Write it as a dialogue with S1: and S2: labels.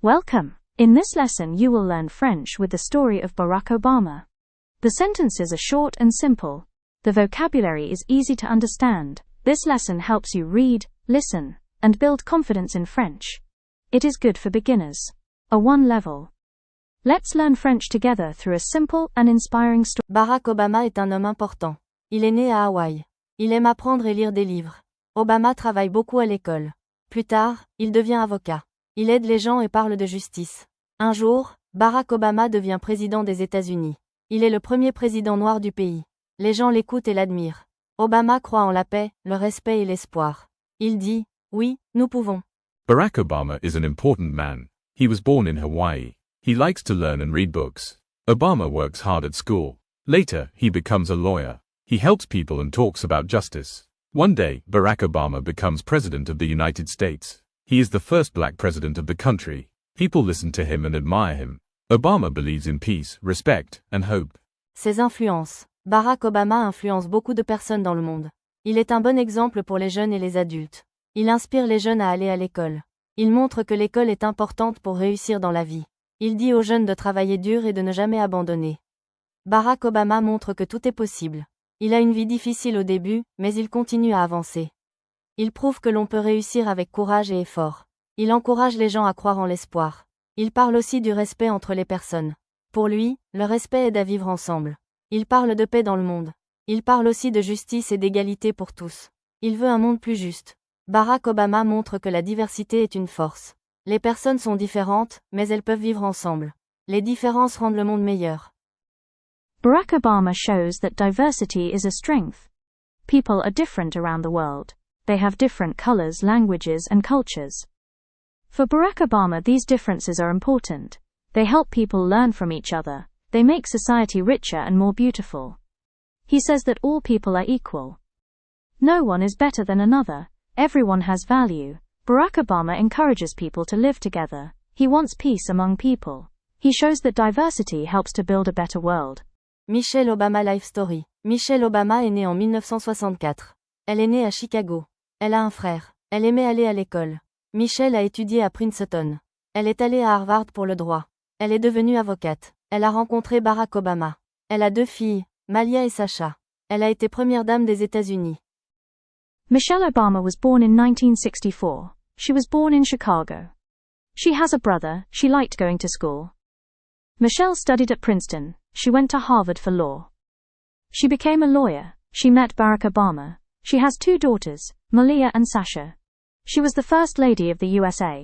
S1: Welcome! In this lesson you will learn French with the story of Barack Obama. The sentences are short and simple. The vocabulary is easy to understand. This lesson helps you read, listen, and build confidence in French. It is good for beginners. A 1 level. Let's learn French together through a simple and inspiring story.
S2: Barack Obama est un homme important. Il est né à Hawaï. Il aime apprendre et lire des livres. Obama travaille beaucoup à l'école. Plus tard, il devient avocat. Il aide les gens et parle de justice. Un jour, Barack Obama devient président des États-Unis. Il est le premier président noir du pays. Les gens l'écoutent et l'admirent. Obama croit en la paix, le respect et l'espoir. Il dit, oui, nous pouvons.
S3: Barack Obama is an important man. He was born in Hawaii. He likes to learn and read books. Obama works hard at school. Later, he becomes a lawyer. He helps people and talks about justice. One day, Barack Obama becomes president of the United States. He is the first black president of the country. People listen to him and admire him. Obama believes in peace, respect, and hope.
S2: Ses influences. Barack Obama influence beaucoup de personnes dans le monde. Il est un bon exemple pour les jeunes et les adultes. Il inspire les jeunes à aller à l'école. Il montre que l'école est importante pour réussir dans la vie. Il dit aux jeunes de travailler dur et de ne jamais abandonner. Barack Obama montre que tout est possible. Il a une vie difficile au début, mais il continue à avancer. Il prouve que l'on peut réussir avec courage et effort. Il encourage les gens à croire en l'espoir. Il parle aussi du respect entre les personnes. Pour lui, le respect aide à vivre ensemble. Il parle de paix dans le monde. Il parle aussi de justice et d'égalité pour tous. Il veut un monde plus juste. Barack Obama montre que la diversité est une force. Les personnes sont différentes, mais elles peuvent vivre ensemble. Les différences rendent le monde meilleur.
S1: Barack Obama shows that diversity is a strength. People are different around the world. They have different colors, languages, and cultures. For Barack Obama, these differences are important. They help people learn from each other. They make society richer and more beautiful. He says that all people are equal. No one is better than another. Everyone has value. Barack Obama encourages people to live together. He wants peace among people. He shows that diversity helps to build a better world.
S2: Michelle Obama Life Story. Michelle Obama est née en 1964. Elle est née à Chicago. Elle a un frère. Elle aimait aller à l'école. Michelle a étudié à Princeton. Elle est allée à Harvard pour le droit. Elle est devenue avocate. Elle a rencontré Barack Obama. Elle a 2 filles, Malia et Sacha. Elle a été première dame des États-Unis.
S1: Michelle Obama was born in 1964. She was born in Chicago. She has a brother. She liked going to school. Michelle studied at Princeton. She went to Harvard for law. She became a lawyer. She met Barack Obama. She has 2 daughters, Malia and Sasha. She was the First Lady of the USA.